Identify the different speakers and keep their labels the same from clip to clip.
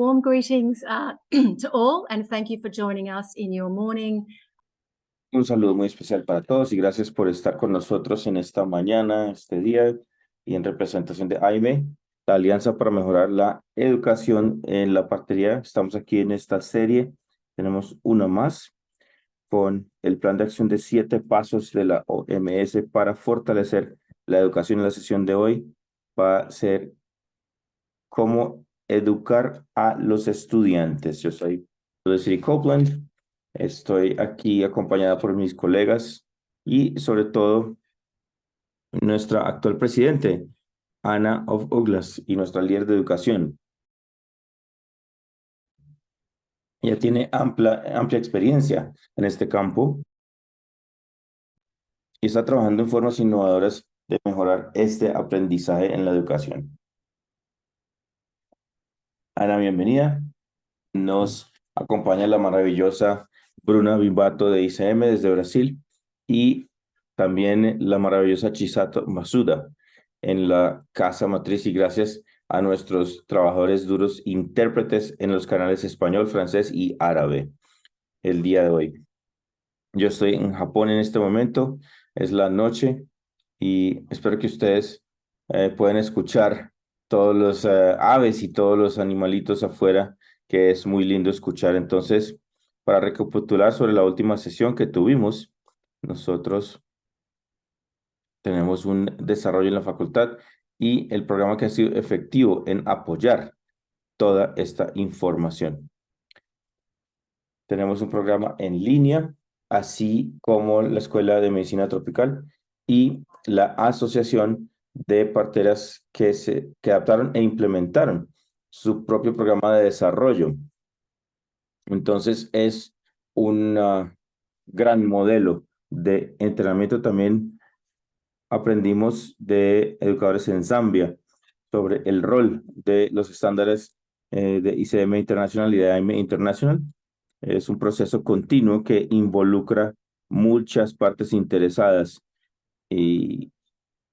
Speaker 1: Warm greetings to all, and thank you for joining us in your morning.
Speaker 2: Un saludo muy especial para todos y gracias por estar con nosotros en esta mañana, este día, y en representación de AIME, la Alianza para Mejorar la Educación en la Partería. Estamos aquí en esta serie, tenemos una más con el plan de acción de 7 pasos de la OMS para fortalecer la educación. En la sesión de hoy va a ser cómo educar a los estudiantes. Yo soy Felicity Copeland. Estoy aquí acompañada por mis colegas y sobre todo nuestra actual presidente, Anna of Douglas, y nuestra líder de educación. Ella tiene amplia experiencia en este campo y está trabajando en formas innovadoras de mejorar este aprendizaje en la educación. Ana, bienvenida. Nos acompaña la maravillosa Bruna Bimbato de ICM desde Brasil y también la maravillosa Chisato Masuda en la casa matriz, y gracias a nuestros trabajadores duros intérpretes en los canales español, francés y árabe el día de hoy. Yo estoy en Japón en este momento, es la noche y espero que ustedes puedan escuchar todos los aves y todos los animalitos afuera, que es muy lindo escuchar. Entonces, para recapitular sobre la última sesión que tuvimos, nosotros tenemos un desarrollo en la facultad y el programa que ha sido efectivo en apoyar toda esta información. Tenemos un programa en línea, así como la Escuela de Medicina Tropical y la Asociación de Parteras que adaptaron e implementaron su propio programa de desarrollo. Entonces es un gran modelo de entrenamiento. También aprendimos de educadores en Zambia sobre el rol de los estándares de ICM Internacional y de AIME International. Es un proceso continuo que involucra muchas partes interesadas y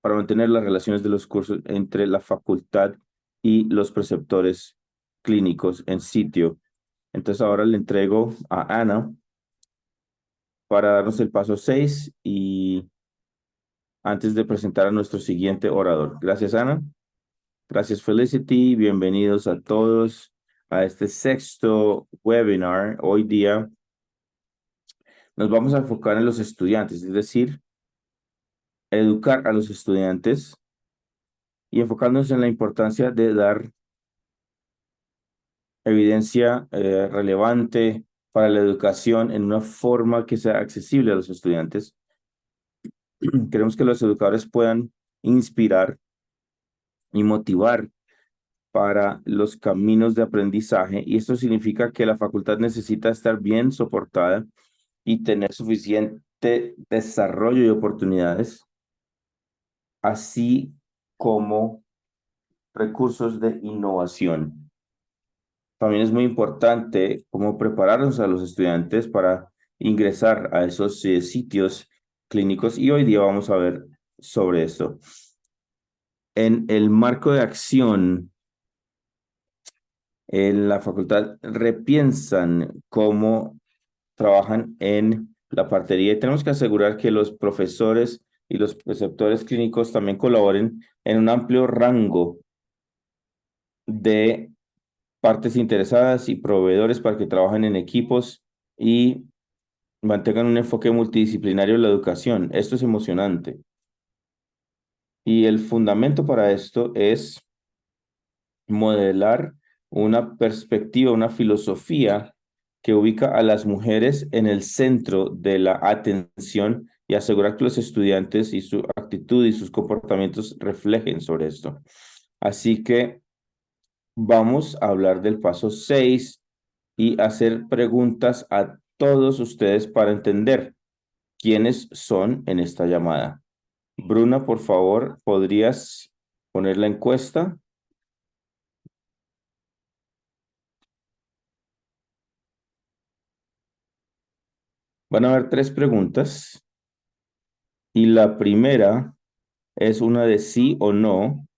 Speaker 2: para mantener las relaciones de los cursos entre la facultad y los preceptores clínicos en sitio. Entonces ahora le entrego a Ana para darnos el paso 6 y antes de presentar a nuestro siguiente orador. Gracias, Ana. Gracias, Felicity. Bienvenidos a todos a este sexto webinar. Hoy día nos vamos a enfocar en los estudiantes, es decir, educar a los estudiantes y enfocándonos en la importancia de dar evidencia relevante para la educación en una forma que sea accesible a los estudiantes. Queremos que los educadores puedan inspirar y motivar para los caminos de aprendizaje, y esto significa que la facultad necesita estar bien soportada y tener suficiente desarrollo y oportunidades, así como recursos de innovación. También es muy importante cómo prepararnos a los estudiantes para ingresar a esos sitios clínicos, y hoy día vamos a ver sobre esto. En el marco de acción, en la facultad repiensan cómo trabajan en la partería y tenemos que asegurar que los profesores y los preceptores clínicos también colaboren en un amplio rango de partes interesadas y proveedores para que trabajen en equipos y mantengan un enfoque multidisciplinario en la educación. Esto es emocionante. Y el fundamento para esto es modelar una perspectiva, una filosofía que ubica a las mujeres en el centro de la atención y asegurar que los estudiantes y su actitud y sus comportamientos reflejen sobre esto. Así que vamos a hablar del paso 6 y hacer preguntas a todos ustedes para entender quiénes son en esta llamada. Bruna, por favor, ¿podrías poner la encuesta? Van a haber 3 preguntas y la primera es una de sí o no.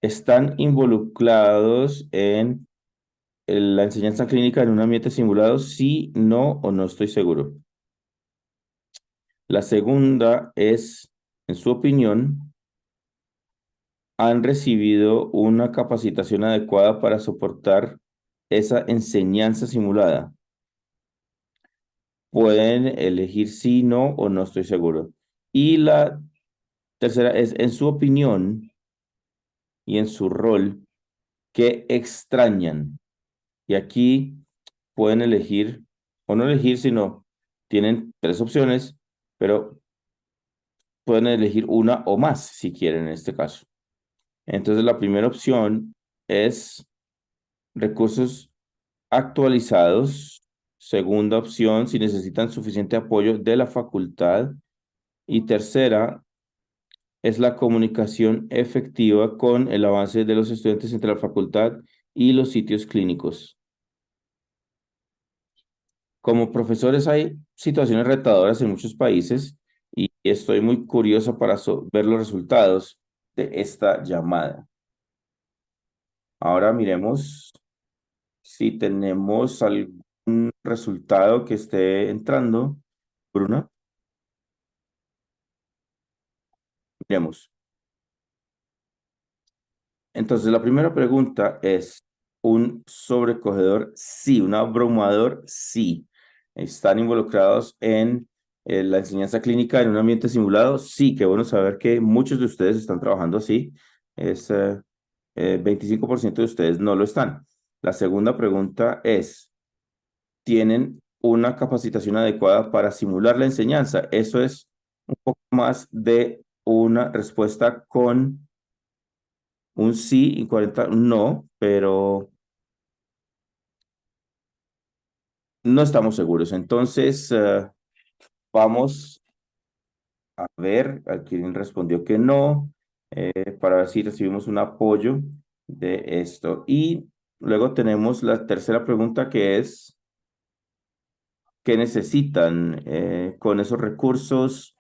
Speaker 2: ¿Están involucrados en la enseñanza clínica en un ambiente simulado, sí, no o no estoy seguro. La segunda es, en su opinión, ¿han recibido una capacitación adecuada para soportar esa enseñanza simulada? Pueden elegir sí, no o no estoy seguro. Y la tercera es, en su opinión y en su rol, ¿qué extrañan? Y aquí pueden elegir o no elegir, sino tienen tres opciones, pero pueden elegir una o más si quieren en este caso. Entonces, la primera opción es recursos actualizados. Segunda opción, si necesitan suficiente apoyo de la facultad. Y tercera, es la comunicación efectiva con el avance de los estudiantes entre la facultad y los sitios clínicos. Como profesores hay situaciones retadoras en muchos países y estoy muy curioso para ver los resultados de esta llamada. Ahora miremos si tenemos algún resultado que esté entrando. Bruna, miremos. Entonces, la primera pregunta es, ¿un sobrecogedor? Sí, un abrumador, sí. ¿Están involucrados en la enseñanza clínica en un ambiente simulado? Sí, qué bueno saber que muchos de ustedes están trabajando así. Es 25% de ustedes no lo están. La segunda pregunta es, ¿tienen una capacitación adecuada para simular la enseñanza? Eso es un poco más de una respuesta con un sí y 40 un no, pero no estamos seguros. Entonces, vamos a ver a quién respondió que no, para ver si recibimos un apoyo de esto. Y luego tenemos la tercera pregunta que es, ¿qué necesitan con esos recursos?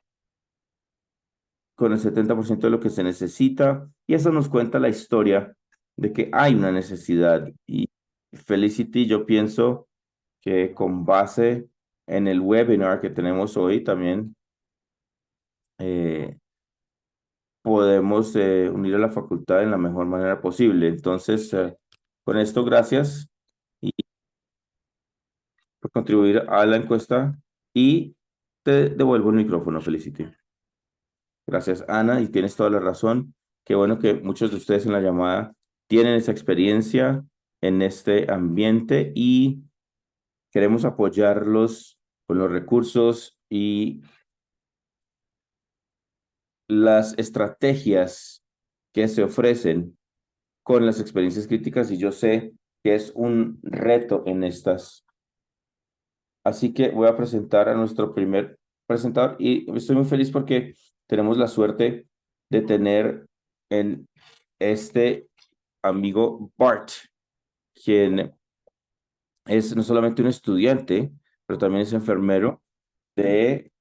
Speaker 2: Con el 70% de lo que se necesita. Y eso nos cuenta la historia de que hay una necesidad. Y Felicity, yo pienso que con base en el webinar que tenemos hoy también eh, podemos unir a la facultad en la mejor manera posible. Entonces, con esto, gracias y por contribuir a la encuesta y te devuelvo el micrófono, Felicity. Gracias, Ana, y tienes toda la razón. Qué bueno que muchos de ustedes en la llamada tienen esa experiencia en este ambiente y queremos apoyarlos con los recursos y las estrategias que se ofrecen con las experiencias críticas y yo sé que es un reto en estas. Así que voy a presentar a nuestro primer presentador y estoy muy feliz porque tenemos la suerte de tener en este amigo Bart, quien es no solamente un estudiante, pero también es enfermero de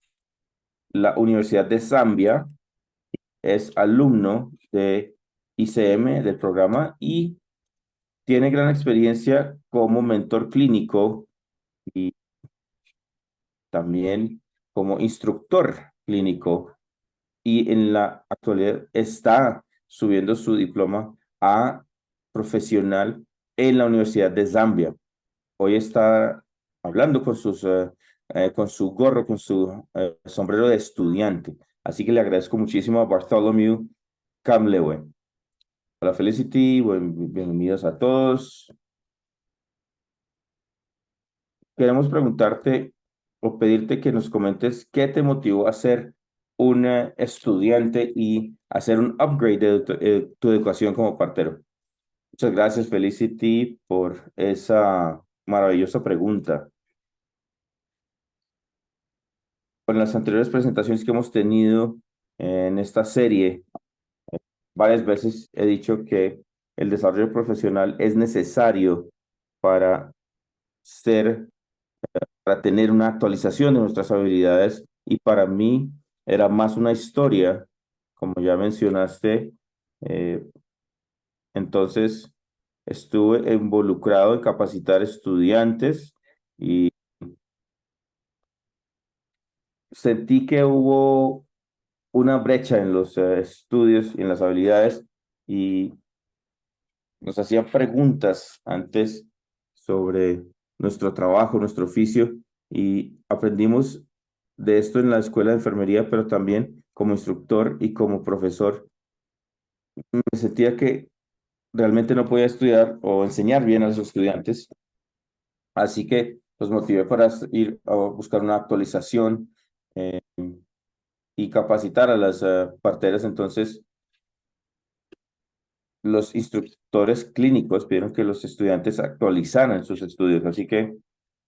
Speaker 2: la Universidad de Zambia, es alumno de ICM del programa y tiene gran experiencia como mentor clínico y también como instructor clínico y en la actualidad está subiendo su diploma a profesional en la Universidad de Zambia. Hoy está hablando con su gorro, con su sombrero de estudiante. Así que le agradezco muchísimo a Bartholomew Kamlewe. Hola Felicity, bienvenidos a todos. Queremos preguntarte o pedirte que nos comentes qué te motivó a ser un estudiante y hacer un upgrade de tu educación como partero. Muchas gracias, Felicity, por esa maravillosa pregunta. Con las anteriores presentaciones que hemos tenido en esta serie, varias veces he dicho que el desarrollo profesional es necesario para ser para tener una actualización de nuestras habilidades y para mí era más una historia, como ya mencionaste. eh, entonces, estuve involucrado en capacitar estudiantes y sentí que hubo una brecha en los estudios y en las habilidades y nos hacían preguntas antes sobre nuestro trabajo, nuestro oficio y aprendimos de esto en la escuela de enfermería, pero también como instructor y como profesor. Me sentía que realmente no podía estudiar o enseñar bien a los estudiantes, así que los motivé para ir a buscar una actualización eh, y capacitar a las parteras. Entonces, los instructores clínicos pidieron que los estudiantes actualizaran sus estudios, así que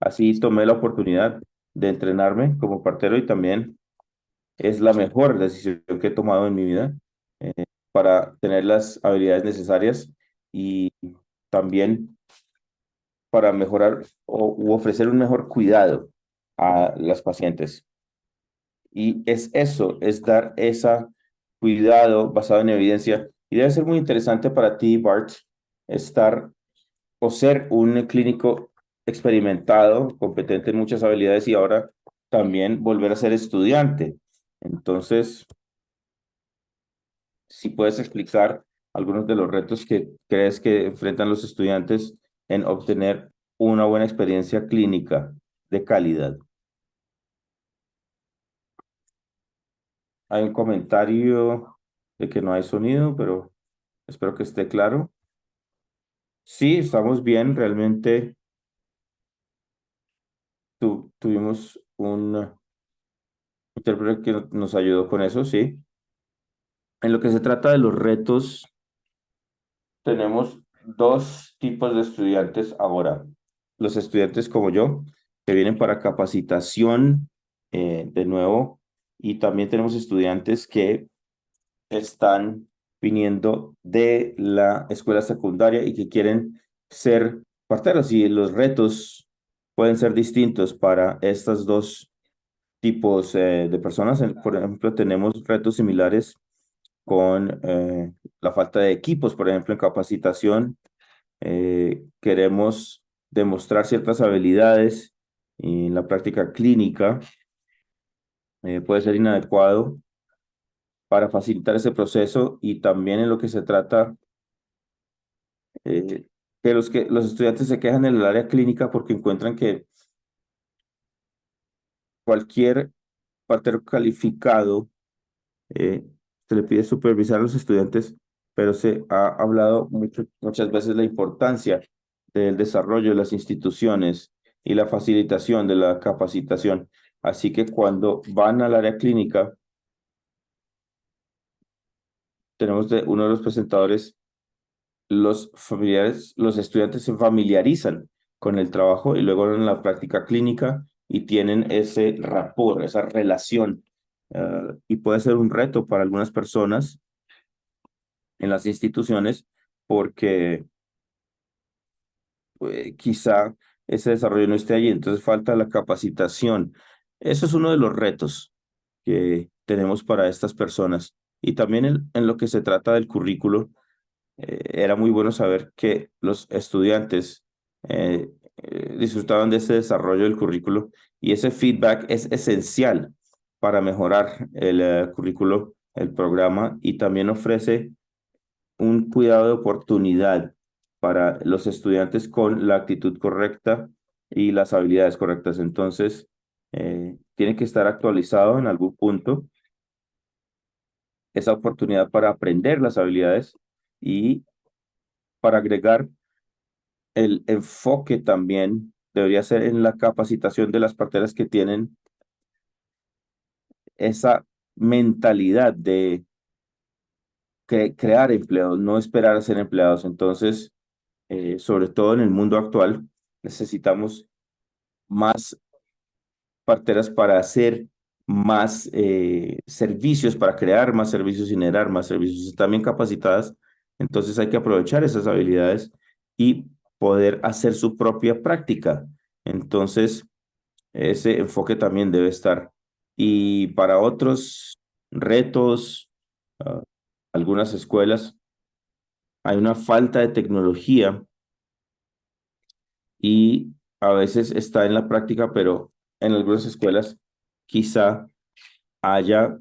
Speaker 2: así tomé la oportunidad de entrenarme como partero y también es la mejor decisión que he tomado en mi vida eh, para tener las habilidades necesarias y también para mejorar u ofrecer un mejor cuidado a las pacientes. Y es eso, es dar ese cuidado basado en evidencia. Y debe ser muy interesante para ti, Bart, estar o ser un clínico experimentado, competente en muchas habilidades y ahora también volver a ser estudiante. Entonces, si puedes explicar algunos de los retos que crees que enfrentan los estudiantes en obtener una buena experiencia clínica de calidad. Hay un comentario de que no hay sonido, pero espero que esté claro. Sí, estamos bien. Realmente tuvimos un intérprete que nos ayudó con eso, sí. En lo que se trata de los retos, tenemos dos tipos de estudiantes ahora. Los estudiantes como yo, que vienen para capacitación de nuevo, y también tenemos estudiantes que están viniendo de la escuela secundaria y que quieren ser parteros y los retos pueden ser distintos para estos dos tipos de personas. Por ejemplo, tenemos retos similares con la falta de equipos, por ejemplo, en capacitación. Queremos demostrar ciertas habilidades y en la práctica clínica puede ser inadecuado para facilitar ese proceso y también en lo que se trata que los estudiantes se quejan en el área clínica porque encuentran que cualquier partero calificado eh, se le pide supervisar a los estudiantes, pero se ha hablado muchas veces la importancia del desarrollo de las instituciones y la facilitación de la capacitación. Así que cuando van al área clínica, tenemos de uno de los presentadores los familiares, los estudiantes se familiarizan con el trabajo y luego en la práctica clínica y tienen ese rapport, esa relación. Y puede ser un reto para algunas personas en las instituciones porque quizá ese desarrollo no esté allí, entonces falta la capacitación. Eso es uno de los retos que tenemos para estas personas. Y también en lo que se trata del currículo, era muy bueno saber que los estudiantes disfrutaban de ese desarrollo del currículo y ese feedback es esencial para mejorar el currículo, el programa y también ofrece un cuidado de oportunidad para los estudiantes con la actitud correcta y las habilidades correctas. Entonces, tiene que estar actualizado en algún punto esa oportunidad para aprender las habilidades y para agregar el enfoque también debería ser en la capacitación de las parteras que tienen esa mentalidad de crear empleos, no esperar a ser empleados. Entonces, sobre todo en el mundo actual, necesitamos más parteras para hacer más servicios, para crear más servicios y generar más servicios. Están bien capacitadas, entonces hay que aprovechar esas habilidades y poder hacer su propia práctica. Entonces, ese enfoque también debe estar. Y para otros retos, algunas escuelas, hay una falta de tecnología y a veces está en la práctica, pero en algunas escuelas quizá haya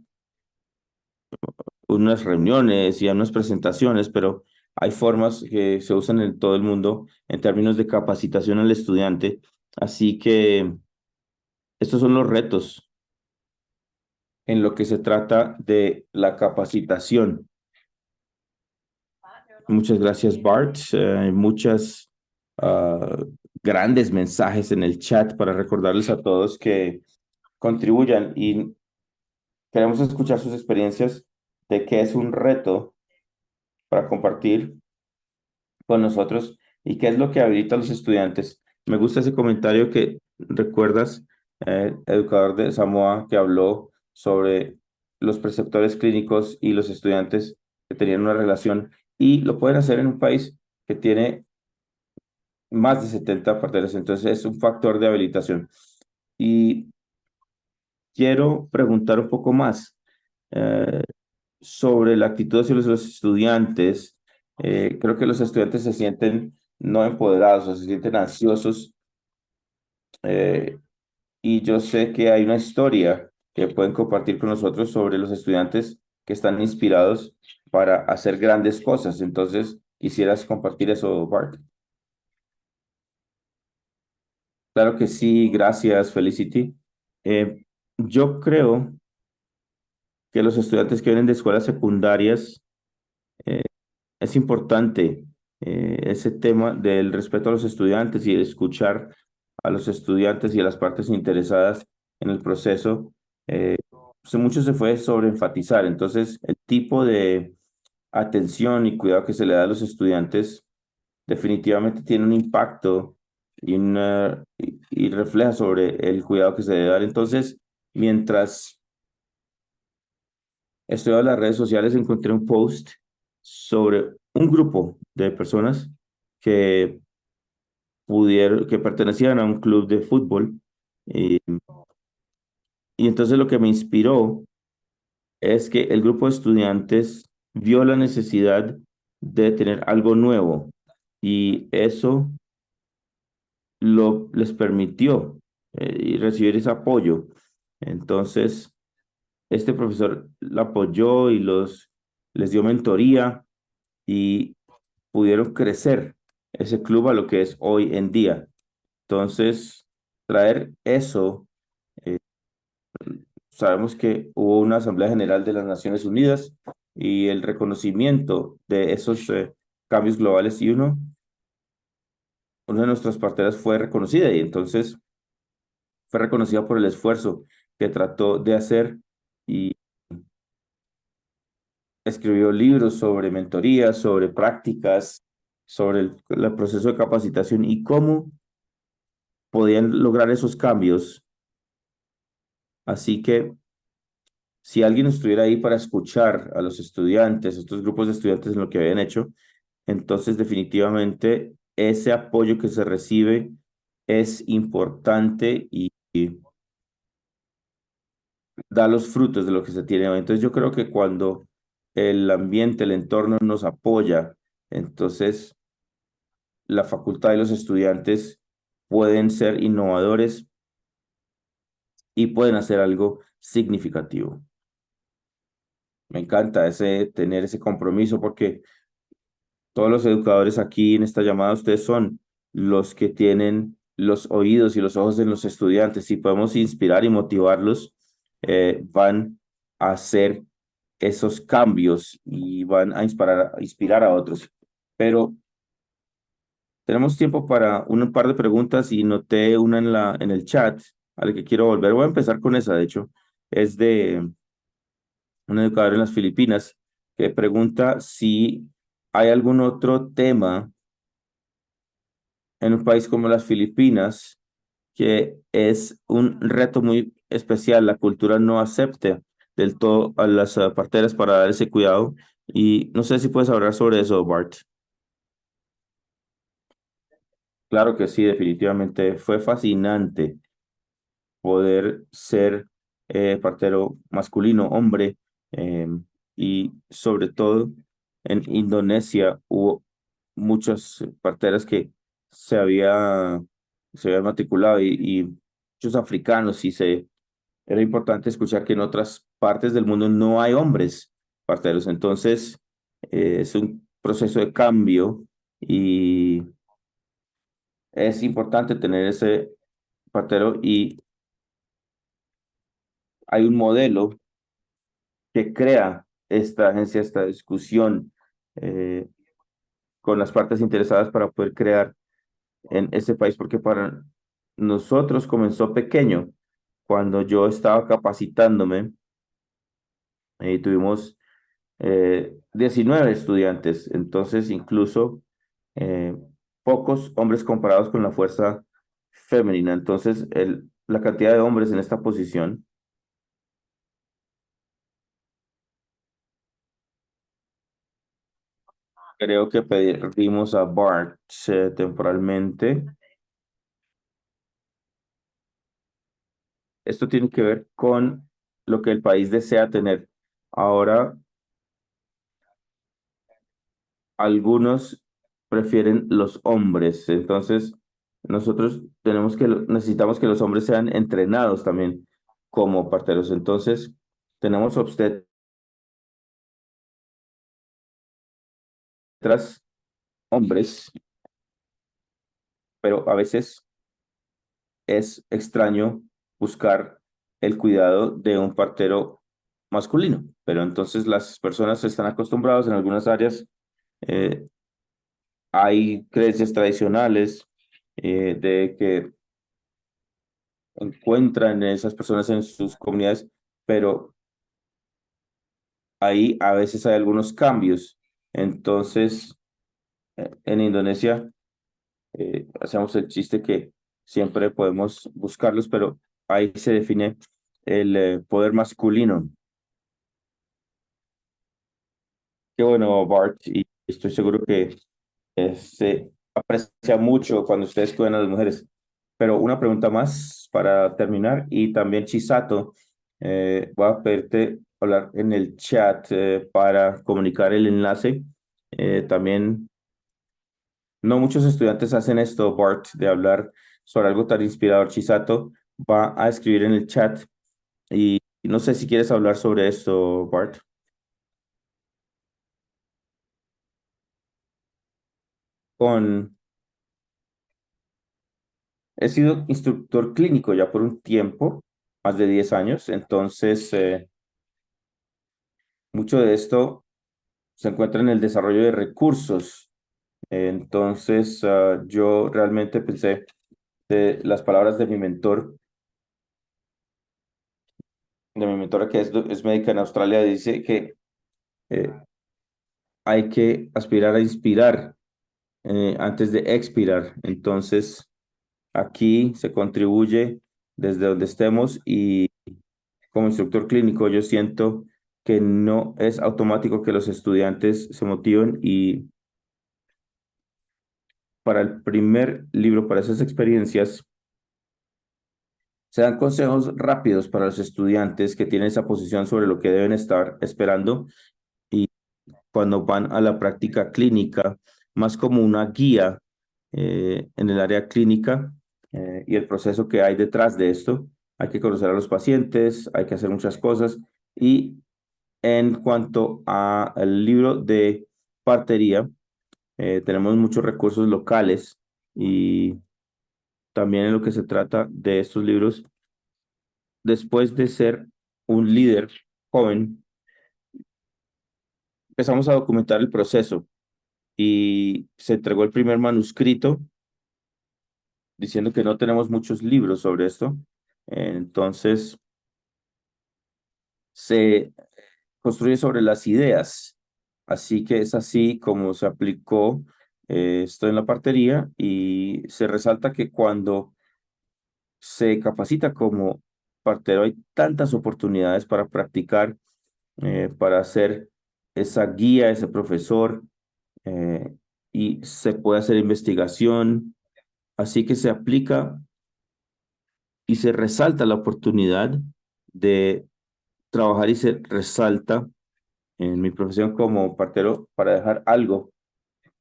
Speaker 2: unas reuniones y unas presentaciones, pero hay formas que se usan en todo el mundo en términos de capacitación al estudiante. Así que estos son los retos en lo que se trata de la capacitación. Muchas gracias, Bart. Muchas ah, grandes mensajes en el chat para recordarles a todos que contribuyan y queremos escuchar sus experiencias de qué es un reto para compartir con nosotros y qué es lo que habilita a los estudiantes. Me gusta ese comentario que recuerdas, educador de Samoa, que habló sobre los preceptores clínicos y los estudiantes que tenían una relación y lo pueden hacer en un país que tiene más de 70 parteras, entonces es un factor de habilitación. Y quiero preguntar un poco más sobre la actitud hacia los estudiantes. Creo que los estudiantes se sienten no empoderados o se sienten ansiosos, eh, y yo sé que hay una historia que pueden compartir con nosotros sobre los estudiantes que están inspirados para hacer grandes cosas. Entonces, ¿quisieras compartir eso, Bart? Claro que sí, gracias, Felicity. Eh, yo creo que los estudiantes que vienen de escuelas secundarias, eh, es importante ese tema del respeto a los estudiantes y el escuchar a los estudiantes y a las partes interesadas en el proceso. Mucho se fue sobre enfatizar, entonces el tipo de atención y cuidado que se le da a los estudiantes definitivamente tiene un impacto y refleja sobre el cuidado que se debe dar. Entonces, mientras estudiaba las redes sociales, encontré un post sobre un grupo de personas que que pertenecían a un club de fútbol. Y, y entonces lo que me inspiró es que el grupo de estudiantes vio la necesidad de tener algo nuevo y eso les permitió y recibir ese apoyo. Entonces, este profesor la apoyó y les dio mentoría y pudieron crecer ese club a lo que es hoy en día. Entonces, traer eso, eh, sabemos que hubo una Asamblea General de las Naciones Unidas y el reconocimiento de esos cambios globales y una de nuestras parteras fue reconocida y entonces fue reconocida por el esfuerzo que trató de hacer y escribió libros sobre mentorías, sobre prácticas, sobre el proceso de capacitación y cómo podían lograr esos cambios. Así que si alguien estuviera ahí para escuchar a los estudiantes, estos grupos de estudiantes en lo que habían hecho, entonces definitivamente ese apoyo que se recibe es importante y da los frutos de lo que se tiene. Entonces yo creo que cuando el ambiente, el entorno nos apoya, entonces la facultad y los estudiantes pueden ser innovadores y pueden hacer algo significativo. Me encanta tener ese compromiso porque todos los educadores aquí en esta llamada, ustedes son los que tienen los oídos y los ojos en los estudiantes. Si podemos inspirar y motivarlos, van a hacer esos cambios y van a inspirar a otros. Pero tenemos tiempo para un par de preguntas y noté una en el chat a la que quiero volver. Voy a empezar con esa, de hecho. Es de un educador en las Filipinas que pregunta si hay algún otro tema en un país como las Filipinas que es un reto muy especial. La cultura no acepta del todo a las parteras para dar ese cuidado. Y no sé si puedes hablar sobre eso, Bart. Claro que sí, definitivamente. Fue fascinante poder ser partero masculino, hombre, eh, y sobre todo en Indonesia hubo muchas parteras que se había se habían matriculado y muchos africanos era importante escuchar que en otras partes del mundo no hay hombres parteros. Entonces, es un proceso de cambio y es importante tener ese partero y hay un modelo que crea esta agencia, esta discusión eh, con las partes interesadas para poder crear en ese país, porque para nosotros comenzó pequeño. Cuando yo estaba capacitándome, tuvimos 19 estudiantes, entonces incluso eh, pocos hombres comparados con la fuerza femenina. Entonces, la cantidad de hombres en esta posición, creo que perdimos a Bart temporalmente. Esto tiene que ver con lo que el país desea tener. Ahora, algunos prefieren los hombres, entonces nosotros necesitamos que los hombres sean entrenados también como parteros. Entonces, tenemos obstetras hombres, pero a veces es extraño buscar el cuidado de un partero masculino, pero entonces las personas están acostumbradas en algunas áreas. eh, Hay creencias tradicionales de que encuentran esas personas en sus comunidades, pero ahí a veces hay algunos cambios. Entonces, en Indonesia hacemos el chiste que siempre podemos buscarlos, pero ahí se define el poder masculino. Qué bueno, Bart, y estoy seguro que se aprecia mucho cuando ustedes cuidan a las mujeres. Pero una pregunta más para terminar, y también Chisato, voy a pedirte hablar en el chat para comunicar el enlace. También no muchos estudiantes hacen esto, Bart, de hablar sobre algo tan inspirador. Chisato va a escribir en el chat y no sé si quieres hablar sobre esto, Bart. Con He sido instructor clínico ya por un tiempo, más de 10 años, entonces mucho de esto se encuentra en el desarrollo de recursos. Entonces yo realmente pensé de las palabras de mi mentora que es médica en Australia, dice que eh, hay que aspirar a inspirar antes de expirar. Entonces aquí se contribuye desde donde estemos y como instructor clínico, yo siento que no es automático que los estudiantes se motiven y para el primer libro, para esas experiencias, se dan consejos rápidos para los estudiantes que tienen esa posición sobre lo que deben estar esperando y cuando van a la práctica clínica, más como una guía en el área clínica y el proceso que hay detrás de esto. Hay que conocer a los pacientes, hay que hacer muchas cosas y en cuanto al libro de partería, tenemos muchos recursos locales y también en lo que se trata de estos libros, después de ser un líder joven, empezamos a documentar el proceso y se entregó el primer manuscrito diciendo que no tenemos muchos libros sobre esto. Entonces, se construye sobre las ideas. Así que es así como se aplicó esto en la partería y se resalta que cuando se capacita como partero hay tantas oportunidades para practicar, para ser esa guía, ese profesor eh, y se puede hacer investigación. Así que se aplica y se resalta la oportunidad de trabajar y se resalta en mi profesión como partero para dejar algo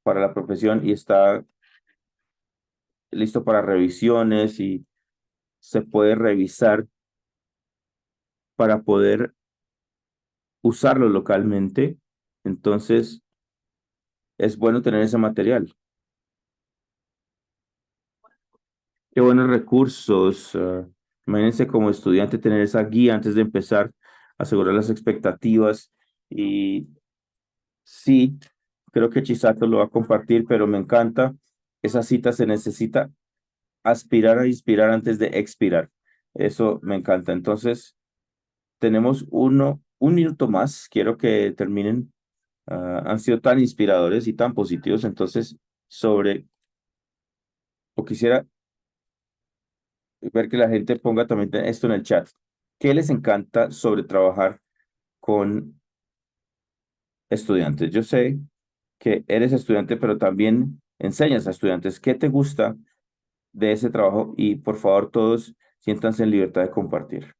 Speaker 2: para la profesión y está listo para revisiones y se puede revisar para poder usarlo localmente. Entonces, es bueno tener ese material. Qué buenos recursos. Imagínense como estudiante tener esa guía antes de empezar, asegurar las expectativas. Y sí, creo que Chisato lo va a compartir, pero me encanta. Esa cita se necesita aspirar a inspirar antes de expirar. Eso me encanta. Entonces, tenemos un minuto más. Quiero que terminen. Han sido tan inspiradores y tan positivos. Entonces, o quisiera ver que la gente ponga también esto en el chat. ¿Qué les encanta sobre trabajar con estudiantes? Yo sé que eres estudiante, pero también enseñas a estudiantes. ¿Qué te gusta de ese trabajo? Y por favor, todos siéntanse en libertad de compartir.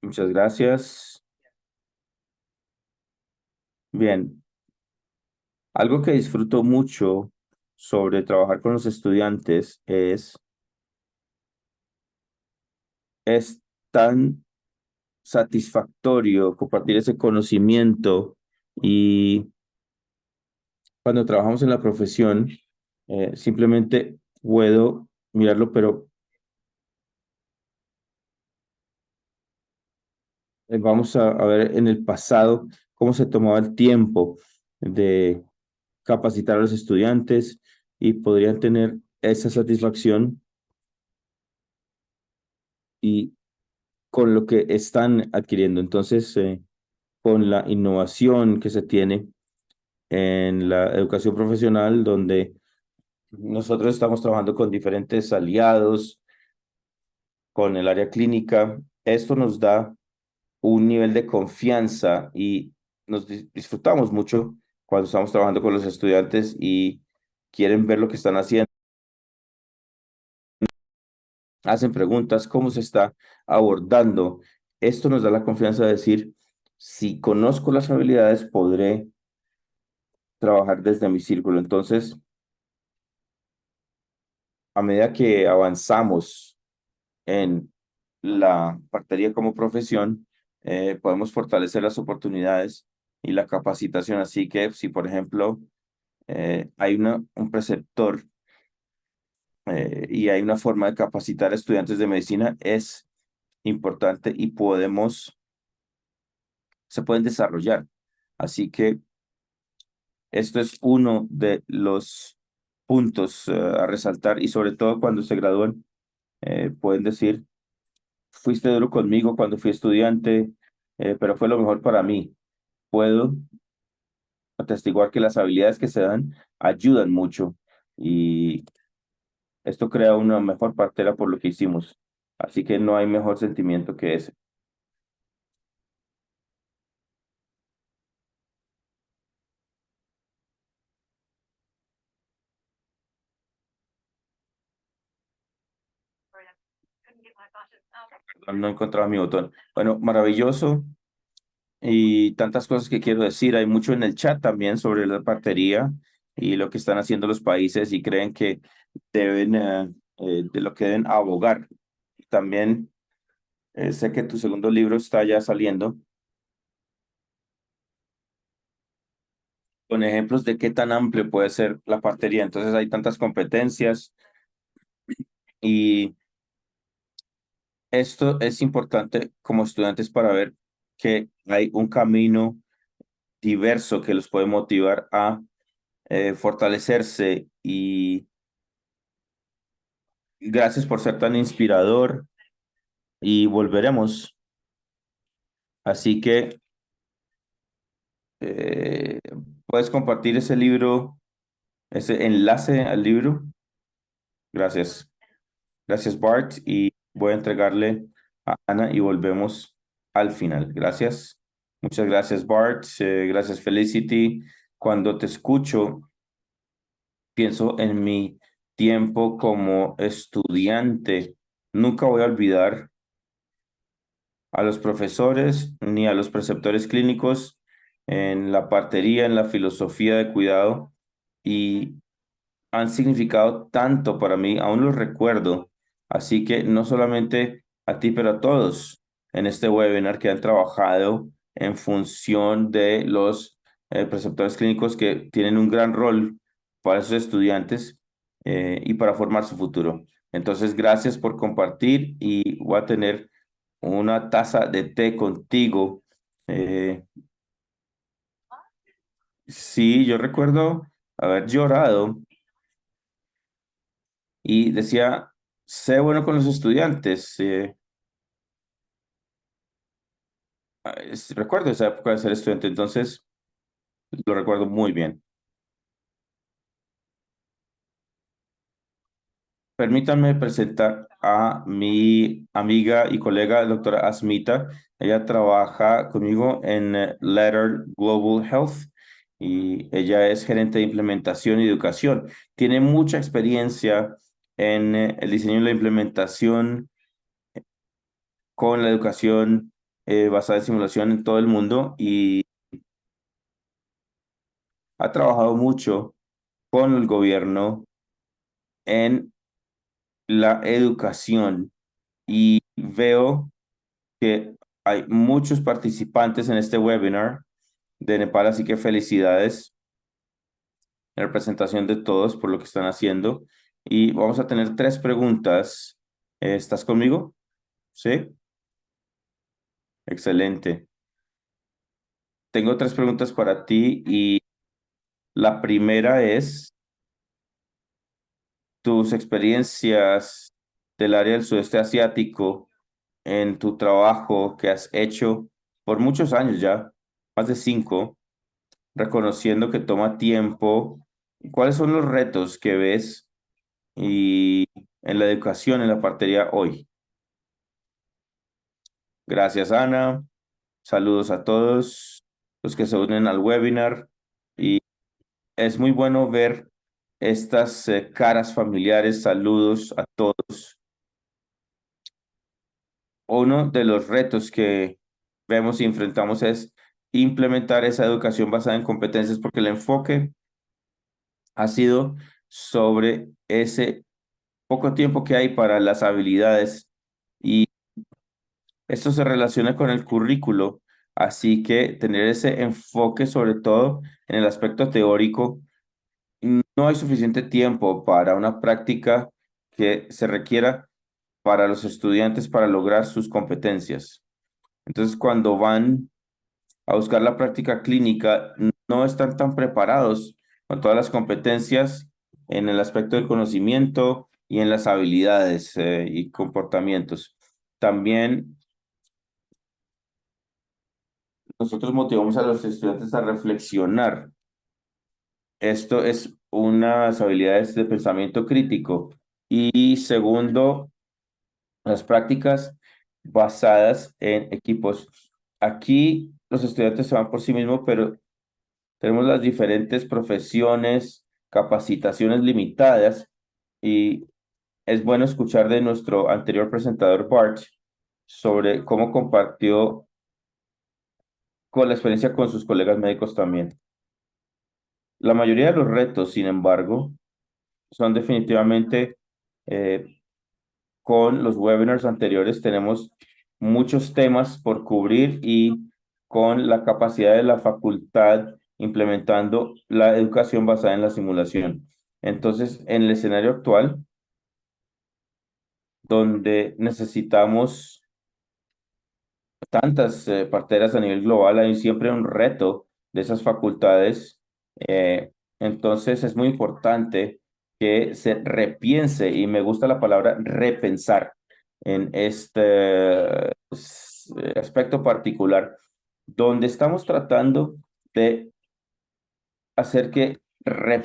Speaker 2: Muchas gracias. Bien, algo que disfruto mucho sobre trabajar con los estudiantes es tan satisfactorio compartir ese conocimiento y cuando trabajamos en la profesión, simplemente puedo mirarlo, pero vamos a ver en el pasado cómo se tomaba el tiempo de capacitar a los estudiantes y podrían tener esa satisfacción y con lo que están adquiriendo. Entonces, con la innovación que se tiene en la educación profesional, donde nosotros estamos trabajando con diferentes aliados, con el área clínica, esto nos da un nivel de confianza y disfrutamos mucho cuando estamos trabajando con los estudiantes y quieren ver lo que están haciendo, hacen preguntas, cómo se está abordando. Esto nos da la confianza de decir, si conozco las habilidades, podré trabajar desde mi círculo. Entonces, a medida que avanzamos en la partería como profesión, podemos fortalecer las oportunidades y la capacitación. Así que si, por ejemplo, hay un preceptor y hay una forma de capacitar a estudiantes de medicina, es importante y se pueden desarrollar. Así que esto es uno de los puntos a resaltar y sobre todo cuando se gradúan, pueden decir, fuiste duro conmigo cuando fui estudiante, pero fue lo mejor para mí. Puedo atestiguar que las habilidades que se dan ayudan mucho y esto crea una mejor partera por lo que hicimos. Así que no hay mejor sentimiento que ese. Perdón, no encontraba mi botón. Bueno, maravilloso y tantas cosas que quiero decir. Hay mucho en el chat también sobre la partería y lo que están haciendo los países y creen que deben, de lo que deben abogar. También sé que tu segundo libro está ya saliendo con ejemplos de qué tan amplio puede ser la partería. Entonces hay tantas competencias y esto es importante como estudiantes para ver que hay un camino diverso que los puede motivar a fortalecerse y gracias por ser tan inspirador y volveremos. Así que eh, puedes compartir ese libro, ese enlace al libro. Gracias. Gracias, Bart. Y voy a entregarle a Ana y volvemos al final. Gracias. Muchas gracias, Bart. Gracias, Felicity. Cuando te escucho, pienso en mi tiempo como estudiante. Nunca voy a olvidar a los profesores ni a los preceptores clínicos en la partería, en la filosofía de cuidado y han significado tanto para mí, aún los recuerdo. Así que no solamente a ti, pero a todos en este webinar que han trabajado en función de los preceptores clínicos que tienen un gran rol para esos estudiantes y para formar su futuro. Entonces, gracias por compartir y voy a tener una taza de té contigo. Eh, sí, yo recuerdo haber llorado y decía, sé bueno con los estudiantes. Recuerdo esa época de ser estudiante, entonces lo recuerdo muy bien. Permítanme presentar a mi amiga y colega, doctora Asmita. Ella trabaja conmigo en Letter Global Health y ella es gerente de implementación y educación. Tiene mucha experiencia en el diseño y la implementación con la educación basada en simulación en todo el mundo y ha trabajado mucho con el gobierno en la educación y veo que hay muchos participantes en este webinar de Nepal, así que felicidades en representación de todos por lo que están haciendo. Y vamos a tener tres preguntas. ¿Estás conmigo? Sí, excelente. Tengo tres preguntas para ti y la primera es tus experiencias del área del sudeste asiático en tu trabajo que has hecho por muchos años ya, más de 5, reconociendo que toma tiempo. ¿Cuáles son los retos que ves y en la educación, en la partería hoy? Gracias, Ana. Saludos a todos los que se unen al webinar. Y es muy bueno ver estas caras familiares. Saludos a todos. Uno de los retos que vemos y enfrentamos es implementar esa educación basada en competencias, porque el enfoque ha sido sobre ese poco tiempo que hay para las habilidades y esto se relaciona con el currículo, así que tener ese enfoque sobre todo en el aspecto teórico, no hay suficiente tiempo para una práctica que se requiera para los estudiantes para lograr sus competencias. Entonces, cuando van a buscar la práctica clínica, no están tan preparados con todas las competencias en el aspecto del conocimiento y en las habilidades y comportamientos. También nosotros motivamos a los estudiantes a reflexionar. Esto es unas habilidades de pensamiento crítico. Y segundo, las prácticas basadas en equipos. Aquí los estudiantes se van por sí mismos, pero tenemos las diferentes profesiones, capacitaciones limitadas y es bueno escuchar de nuestro anterior presentador Bart sobre cómo compartió con la experiencia con sus colegas médicos también. La mayoría de los retos, sin embargo, son definitivamente eh, con los webinars anteriores. Tenemos muchos temas por cubrir y con la capacidad de la facultad implementando la educación basada en la simulación. Entonces, en el escenario actual, donde necesitamos tantas parteras a nivel global, hay siempre un reto de esas facultades. eh, entonces es muy importante que se repiense, y me gusta la palabra repensar en este aspecto particular, donde estamos tratando de hacer que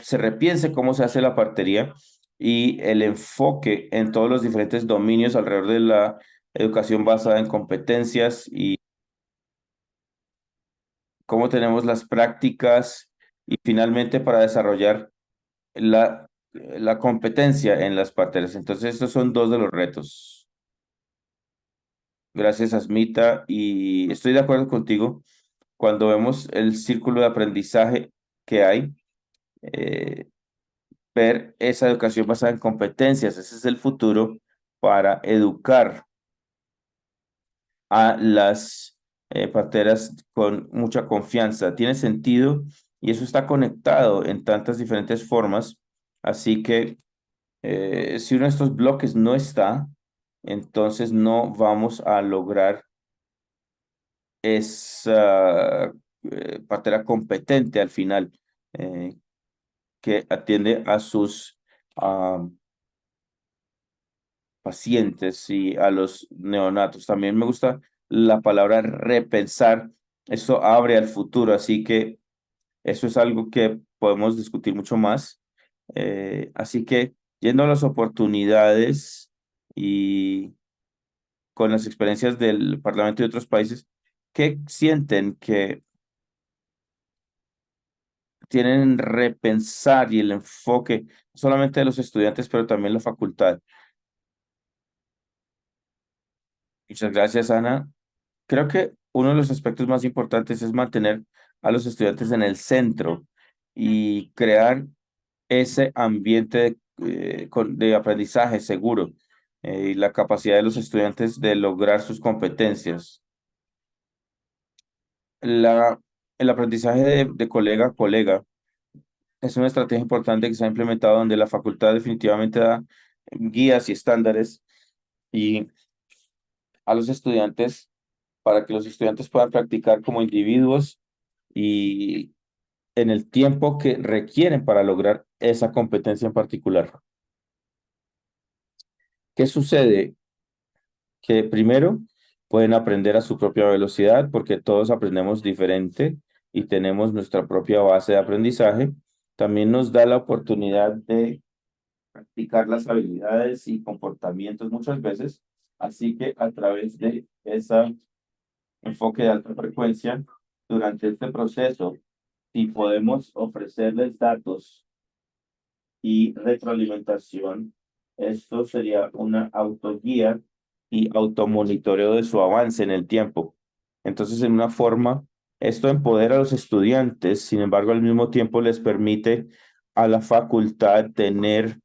Speaker 2: se repiense cómo se hace la partería y el enfoque en todos los diferentes dominios alrededor de la educación basada en competencias y cómo tenemos las prácticas y finalmente para desarrollar la competencia en las parteras. Entonces, estos son dos de los retos. Gracias, Asmita, y estoy de acuerdo contigo. cuando vemos el círculo de aprendizaje que hay, eh, ver esa educación basada en competencias. Ese es el futuro para educar a las parteras con mucha confianza. Tiene sentido y eso está conectado en tantas diferentes formas. Así que si uno de estos bloques no está, entonces no vamos a lograr esa partera competente al final, eh, que atiende a sus ah, pacientes y a los neonatos. También me gusta la palabra repensar. Eso abre al futuro, así que eso es algo que podemos discutir mucho más. Así que yendo a las oportunidades y con las experiencias del Parlamento de otros países, ¿qué sienten que tienen repensar y el enfoque, no solamente de los estudiantes, pero también la facultad? Muchas gracias, Ana. Creo que uno de los aspectos más importantes es mantener a los estudiantes en el centro y crear ese ambiente de aprendizaje seguro y la capacidad de los estudiantes de lograr sus competencias. La, el aprendizaje de colega a colega es una estrategia importante que se ha implementado donde la facultad definitivamente da guías y estándares y a los estudiantes para que los estudiantes puedan practicar como individuos y en el tiempo que requieren para lograr esa competencia en particular. ¿Qué sucede? Que primero pueden aprender a su propia velocidad porque todos aprendemos diferente y tenemos nuestra propia base de aprendizaje. También nos da la oportunidad de practicar las habilidades y comportamientos muchas veces. Así que a través de ese enfoque de alta frecuencia, durante este proceso, si podemos ofrecerles datos y retroalimentación, esto sería una autoguía y automonitoreo de su avance en el tiempo. Entonces, en una forma, esto empodera a los estudiantes, sin embargo, al mismo tiempo les permite a la facultad tener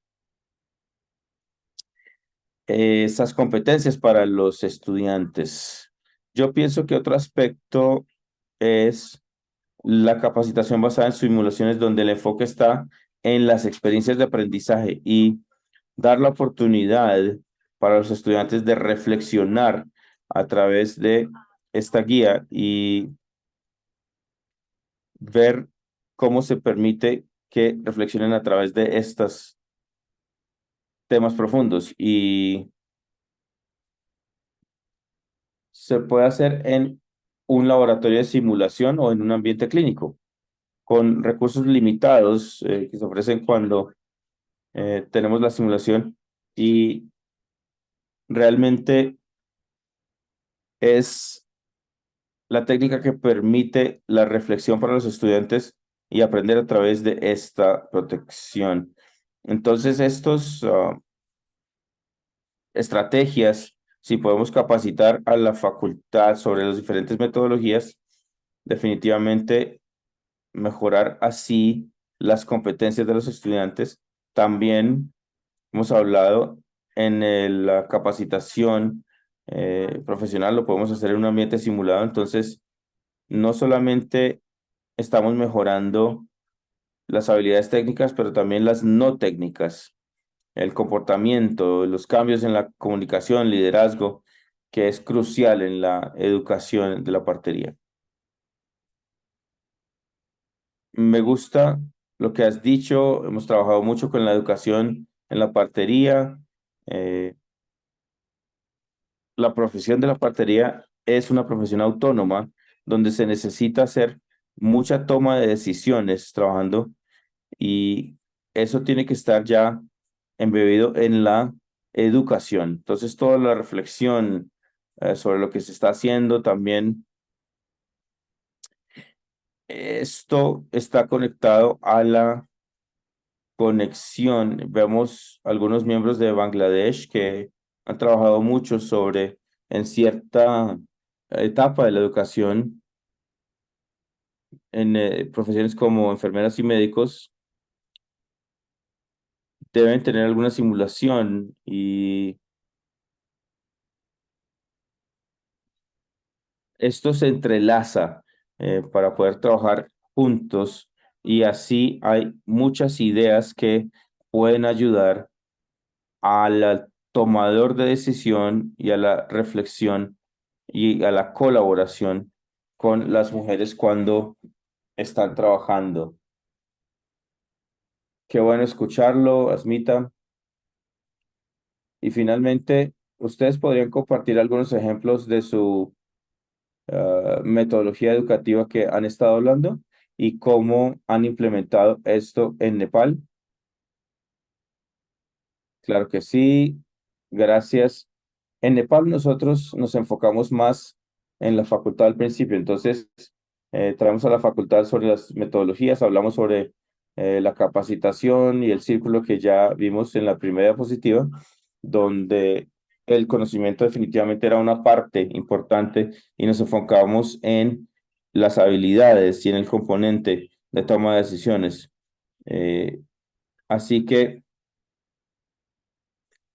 Speaker 2: esas competencias para los estudiantes. Yo pienso que otro aspecto es la capacitación basada en simulaciones donde el enfoque está en las experiencias de aprendizaje y dar la oportunidad para los estudiantes de reflexionar a través de esta guía y ver cómo se permite que reflexionen a través de estos temas profundos. Y se puede hacer en un laboratorio de simulación o en un ambiente clínico, con recursos limitados que se ofrecen cuando tenemos la simulación y realmente es la técnica que permite la reflexión para los estudiantes y aprender a través de esta protección. Entonces, estos estrategias, si podemos capacitar a la facultad sobre las diferentes metodologías, definitivamente mejorar así las competencias de los estudiantes. También hemos hablado en la capacitación profesional, lo podemos hacer en un ambiente simulado, entonces no solamente estamos mejorando las habilidades técnicas, pero también las no técnicas, el comportamiento, los cambios en la comunicación, liderazgo, que es crucial en la educación de la partería. Me gusta lo que has dicho, hemos trabajado mucho con la educación en la partería. eh, la profesión de la partería es una profesión autónoma donde se necesita hacer mucha toma de decisiones trabajando y eso tiene que estar ya embebido en la educación. Entonces, toda la reflexión sobre lo que se está haciendo también, esto está conectado a la conexión. Vemos algunos miembros de Bangladesh que han trabajado mucho sobre, en cierta etapa de la educación, en profesiones como enfermeras y médicos deben tener alguna simulación y esto se entrelaza para poder trabajar juntos y así hay muchas ideas que pueden ayudar al tomador de decisión y a la reflexión y a la colaboración con las mujeres cuando están trabajando. Qué bueno escucharlo, Asmita. Y finalmente, ustedes podrían compartir algunos ejemplos de su metodología educativa que han estado hablando y cómo han implementado esto en Nepal. Claro que sí, gracias. En Nepal nosotros nos enfocamos más en la facultad al principio, entonces traemos a la facultad sobre las metodologías, hablamos sobre la capacitación y el círculo que ya vimos en la primera diapositiva, donde el conocimiento definitivamente era una parte importante y nos enfocamos en las habilidades y en el componente de toma de decisiones. Eh, Así que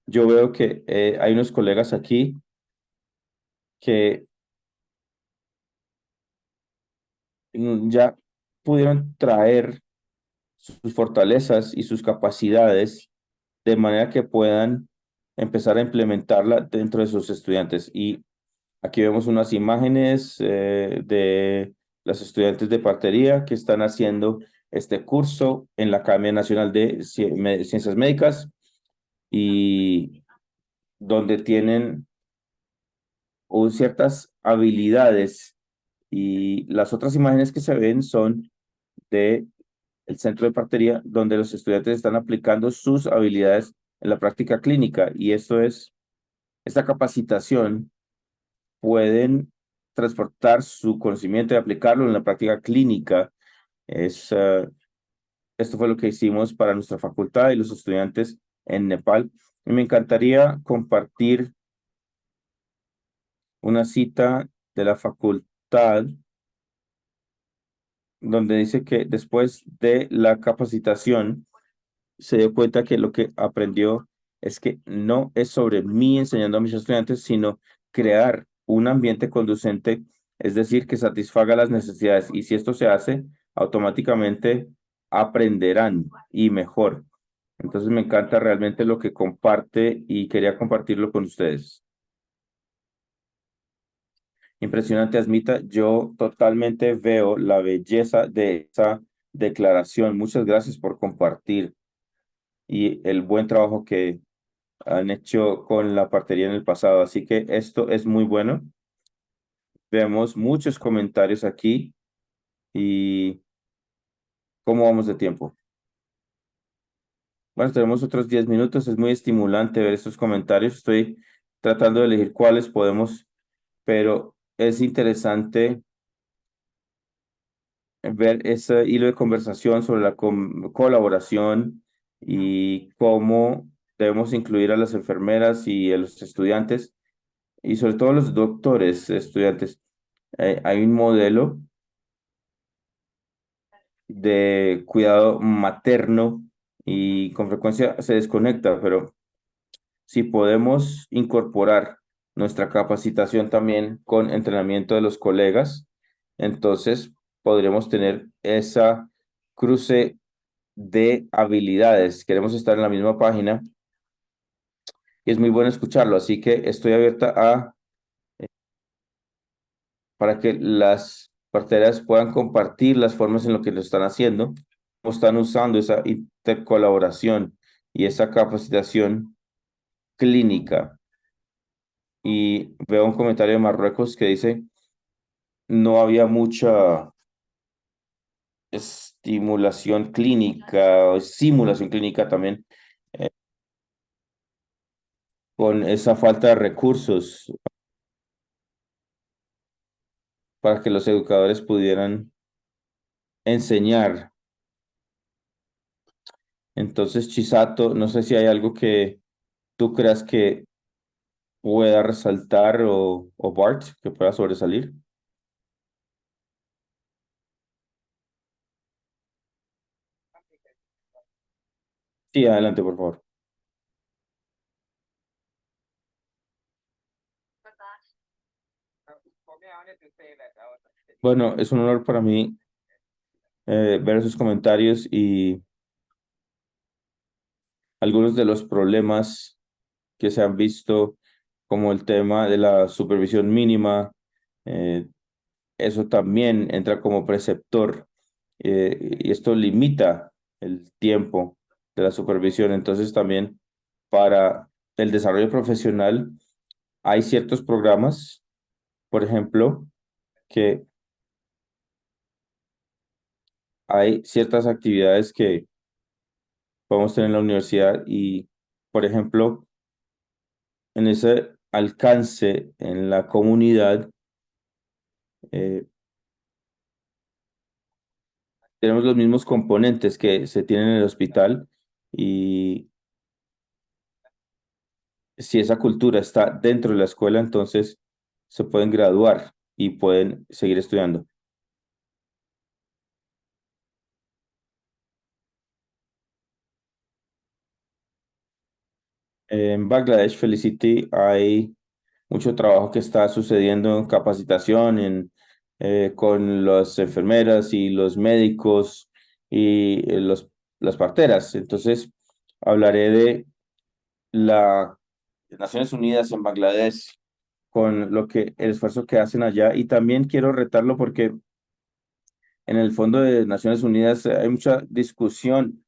Speaker 2: yo veo que hay unos colegas aquí que ya pudieron traer sus fortalezas y sus capacidades de manera que puedan empezar a implementarla dentro de sus estudiantes. Y aquí vemos unas imágenes de las estudiantes de partería que están haciendo este curso en la Academia Nacional de Ciencias Médicas y donde tienen ciertas habilidades y las otras imágenes que se ven son de el centro de partería donde los estudiantes están aplicando sus habilidades en la práctica clínica y esta capacitación pueden transportar su conocimiento y aplicarlo en la práctica clínica. Es, esto fue lo que hicimos para nuestra facultad y los estudiantes en Nepal. Y me encantaría compartir una cita de la facultad donde dice que después de la capacitación se dio cuenta que lo que aprendió es que no es sobre mí enseñando a mis estudiantes, sino crear un ambiente conducente, es decir, que satisfaga las necesidades. Y si esto se hace, automáticamente aprenderán y mejor. Entonces me encanta realmente lo que comparte y quería compartirlo con ustedes. Impresionante, Asmita. Yo totalmente veo la belleza de esa declaración. Muchas gracias por compartir y el buen trabajo que han hecho con la partería en el pasado. Así que esto es muy bueno. Vemos muchos comentarios aquí y cómo vamos de tiempo. Bueno, tenemos otros 10 minutos. Es muy estimulante ver estos comentarios. Estoy tratando de elegir cuáles podemos, pero es interesante ver ese hilo de conversación sobre la colaboración y cómo debemos incluir a las enfermeras y a los estudiantes y sobre todo los doctores estudiantes. Hay un modelo de cuidado materno y con frecuencia se desconecta, pero si podemos incorporar nuestra capacitación también con entrenamiento de los colegas, entonces podremos tener esa cruce de habilidades. Queremos estar en la misma página y es muy bueno escucharlo, así que estoy abierta a para que las parteras puedan compartir las formas en lo que lo están haciendo, cómo están usando esa intercolaboración y esa capacitación clínica. Y veo un comentario de Marruecos que dice, no había mucha estimulación clínica o simulación clínica también con esa falta de recursos para que los educadores pudieran enseñar. Entonces, Chisato, no sé si hay algo que tú creas que pueda resaltar o Bart que pueda sobresalir. Sí, adelante, por favor. Bueno, es un honor para mí ver sus comentarios y algunos de los problemas que se han visto, como el tema de la supervisión mínima. eh, Eso también entra como preceptor, y esto limita el tiempo de la supervisión. Entonces también para el desarrollo profesional hay ciertos programas, por ejemplo, que hay ciertas actividades que podemos tener en la universidad y, por ejemplo, en ese alcance en la comunidad, eh, tenemos los mismos componentes que se tienen en el hospital, y si esa cultura está dentro de la escuela, entonces se pueden graduar y pueden seguir estudiando. En Bangladesh, Felicity, hay mucho trabajo que está sucediendo en capacitación con las enfermeras y los médicos y las parteras. Entonces, hablaré de las Naciones Unidas en Bangladesh, con el esfuerzo que hacen allá, y también quiero retarlo porque en el Fondo de Naciones Unidas hay mucha discusión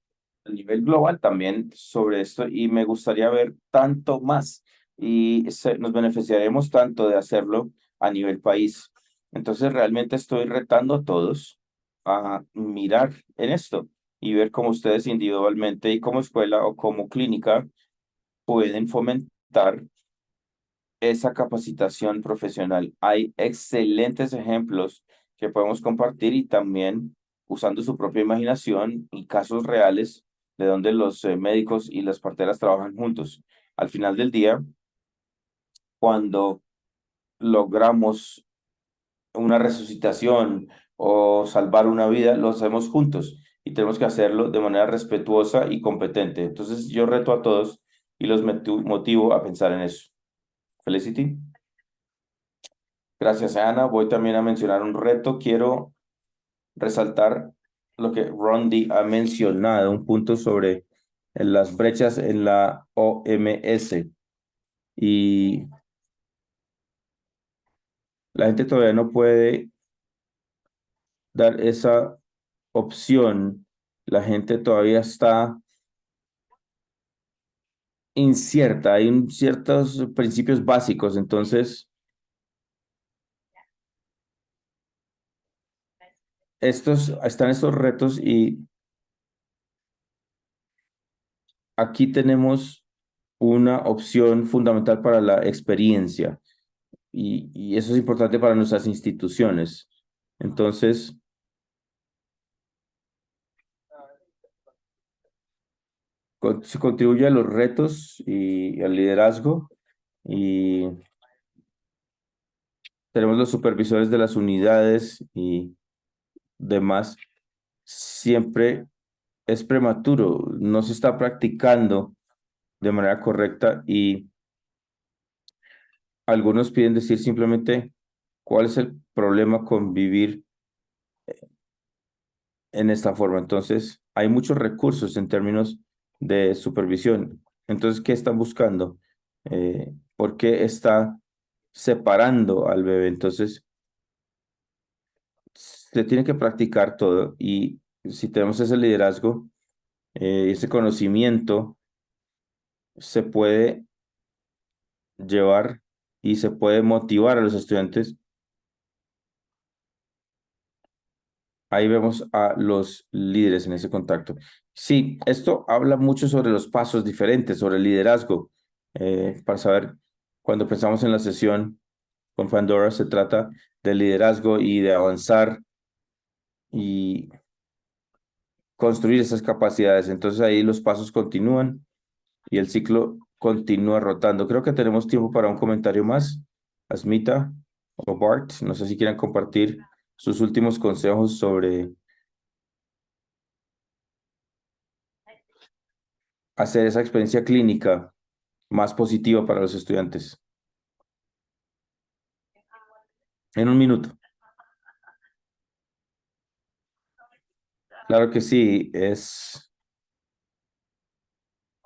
Speaker 2: a nivel global también sobre esto, y me gustaría ver tanto más, y nos beneficiaremos tanto de hacerlo a nivel país. Entonces realmente estoy retando a todos a mirar en esto y ver cómo ustedes individualmente y como escuela o como clínica pueden fomentar esa capacitación profesional. Hay excelentes ejemplos que podemos compartir, y también usando su propia imaginación y casos reales de donde los médicos y las parteras trabajan juntos. Al final del día, cuando logramos una resucitación o salvar una vida, lo hacemos juntos y tenemos que hacerlo de manera respetuosa y competente. Entonces yo reto a todos y los motivo a pensar en eso. Felicity. Gracias, Ana. Voy también a mencionar un reto. Quiero resaltar lo que Rondi ha mencionado, un punto sobre las brechas en la OMS. Y la gente todavía no puede dar esa opción. La gente todavía está incierta. Hay ciertos principios básicos. Entonces, están estos retos, y aquí tenemos una opción fundamental para la experiencia. Y eso es importante para nuestras instituciones. Entonces, se contribuye a los retos y al liderazgo, y tenemos los supervisores de las unidades y demás. Siempre es prematuro, no se está practicando de manera correcta, y algunos piden decir simplemente cuál es el problema con vivir en esta forma. Entonces, hay muchos recursos en términos de supervisión. Entonces, ¿qué están buscando? ¿Por qué está separando al bebé? Entonces, se tiene que practicar todo, y si tenemos ese liderazgo, ese conocimiento, se puede llevar y se puede motivar a los estudiantes. Ahí vemos a los líderes en ese contacto. Sí, esto habla mucho sobre los pasos diferentes, sobre el liderazgo. Para saber, cuando pensamos en la sesión con Pandora, se trata de liderazgo y de avanzar y construir esas capacidades. Entonces ahí los pasos continúan y el ciclo continúa rotando. Creo que tenemos tiempo para un comentario más. Asmita o Bart, no sé si quieren compartir sus últimos consejos sobre... hacer esa experiencia clínica más positiva para los estudiantes? En un minuto. Claro que sí, es,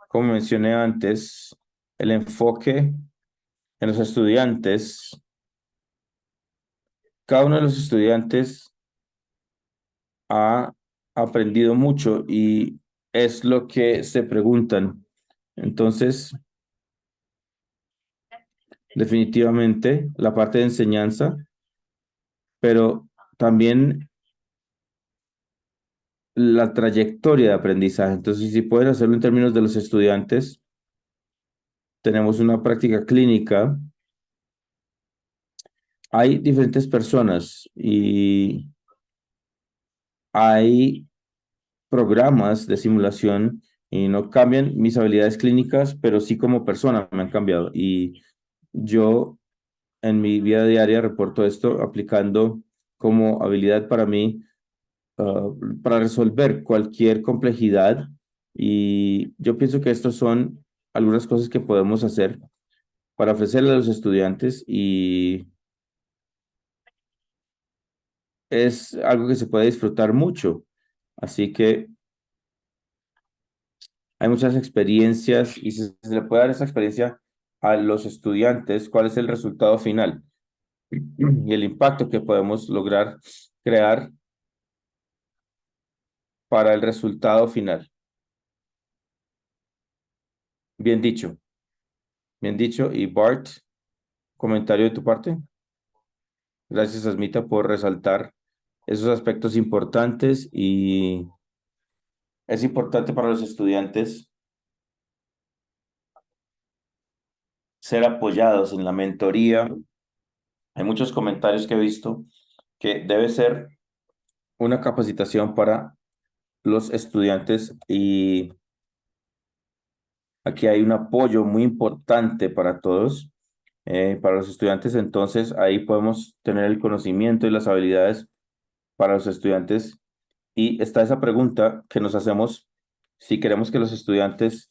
Speaker 2: como mencioné antes, el enfoque en los estudiantes. Cada uno de los estudiantes ha aprendido mucho y es lo que se preguntan. Entonces, definitivamente, la parte de enseñanza, pero también la trayectoria de aprendizaje. Entonces, si pueden hacerlo en términos de los estudiantes, tenemos una práctica clínica. Hay diferentes personas y hay programas de simulación y no cambian mis habilidades clínicas, pero sí como persona me han cambiado. Y yo en mi vida diaria reporto esto aplicando como habilidad para mí, para resolver cualquier complejidad. Y yo pienso que estos son algunas cosas que podemos hacer para ofrecerle a los estudiantes y es algo que se puede disfrutar mucho. Así que hay muchas experiencias y si se le puede dar esa experiencia a los estudiantes, ¿cuál es el resultado final? Y el impacto que podemos lograr crear para el resultado final. Bien dicho, bien dicho. Y Bart, comentario de tu parte. Gracias, Asmita, por resaltar esos aspectos importantes y es importante para los estudiantes ser apoyados en la mentoría. Hay muchos comentarios que he visto que debe ser una capacitación para los estudiantes y aquí hay un apoyo muy importante para todos, para los estudiantes. Entonces ahí podemos tener el conocimiento y las habilidades para los estudiantes. Y está esa pregunta que nos hacemos si queremos que los estudiantes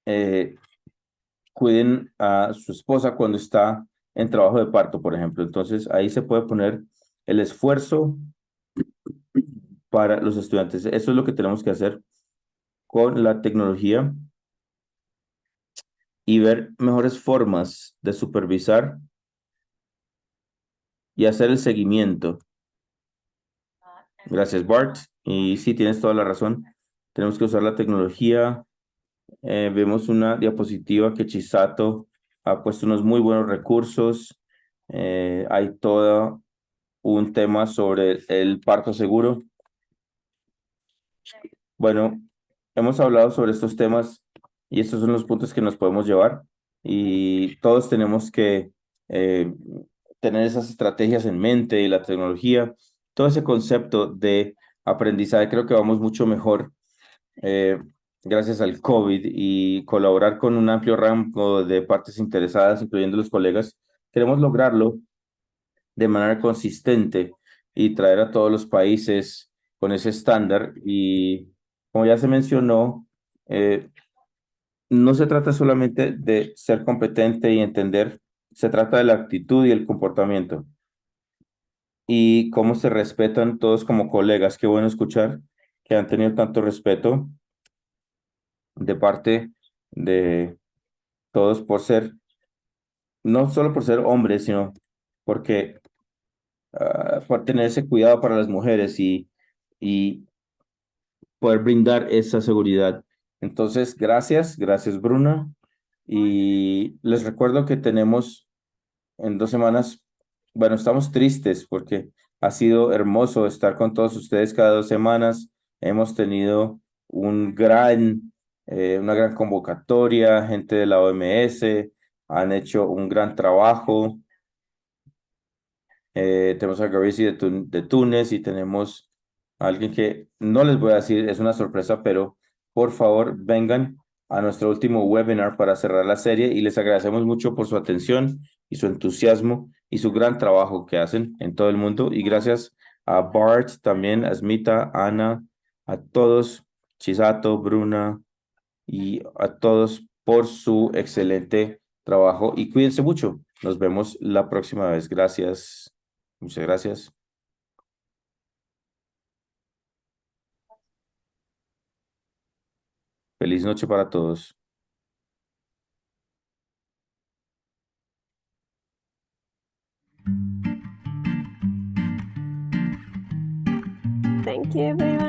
Speaker 2: eh, cuiden a su esposa cuando está en trabajo de parto, por ejemplo. Entonces ahí se puede poner el esfuerzo para los estudiantes. Eso es lo que tenemos que hacer con la tecnología y ver mejores formas de supervisar y hacer el seguimiento. Gracias, Bart. Y sí, tienes toda la razón. Tenemos que usar la tecnología. Vemos una diapositiva que Chisato ha puesto unos muy buenos recursos. Hay todo un tema sobre el parto seguro. Bueno, hemos hablado sobre estos temas y estos son los puntos que nos podemos llevar y todos tenemos que eh, tener esas estrategias en mente y la tecnología, todo ese concepto de aprendizaje. Creo que vamos mucho mejor eh, gracias al COVID y colaborar con un amplio rango de partes interesadas, incluyendo los colegas. Queremos lograrlo de manera consistente y traer a todos los países con ese estándar. Y como ya se mencionó, eh, no se trata solamente de ser competente y entender, se trata de la actitud y el comportamiento y cómo se respetan todos como colegas. Qué bueno escuchar que han tenido tanto respeto de parte de todos por ser, no solo por ser hombres, sino porque por tener ese cuidado para las mujeres y poder brindar esa seguridad. Entonces, gracias Bruna. Y les recuerdo que tenemos en 2 semanas, bueno, estamos tristes porque ha sido hermoso estar con todos ustedes cada 2 semanas. Hemos tenido una gran convocatoria, gente de la OMS, han hecho un gran trabajo. Tenemos a Garisi de Túnez y tenemos a alguien que no les voy a decir, es una sorpresa, pero por favor vengan a nuestro último webinar para cerrar la serie y les agradecemos mucho por su atención y su entusiasmo y su gran trabajo que hacen en todo el mundo. Y gracias a Bart, también a Smita, a Ana, a todos, Chisato, Bruna y a todos por su excelente trabajo y cuídense mucho. Nos vemos la próxima vez. Gracias. Muchas gracias. Feliz noche para todos.
Speaker 3: Thank you, everyone.